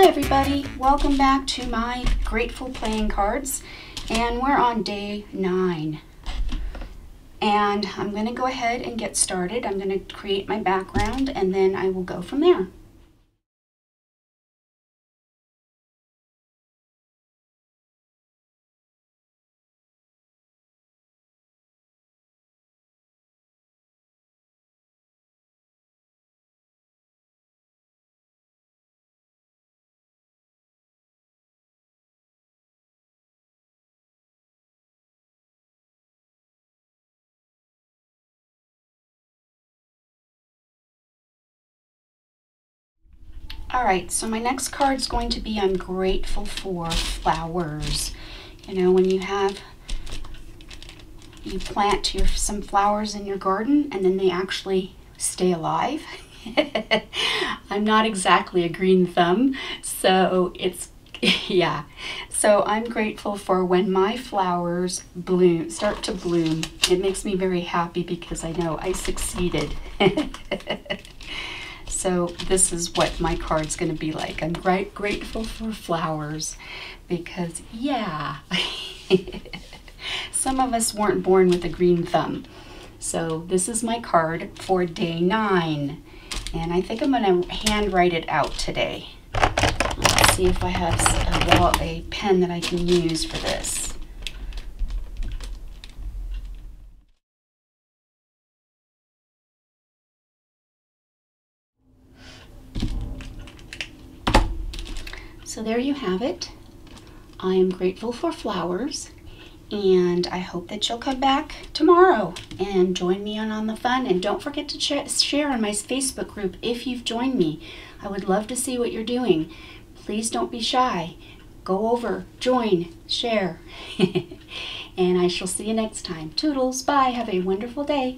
Hi everybody, welcome back to my Grateful Playing Cards, and we're on day 9. And I'm going to go ahead and get started. I'm going to create my background and then I will go from there. Alright, so my next card is going to be I'm grateful for flowers. You know, when you plant some flowers in your garden and then they actually stay alive. I'm not exactly a green thumb, so yeah. So I'm grateful for when my flowers start to bloom. It makes me very happy because I know I succeeded. So this is what my card's going to be like. I'm grateful for flowers because, yeah, some of us weren't born with a green thumb. So this is my card for day 9. And I think I'm going to handwrite it out today. Let's see if I have a pen that I can use for this. So there you have it. I am grateful for flowers, and I hope that you'll come back tomorrow and join me on the fun. And don't forget to share on my Facebook group if you've joined me. I would love to see what you're doing. Please don't be shy. Go over, join, share. And I shall see you next time. Toodles, bye. Have a wonderful day.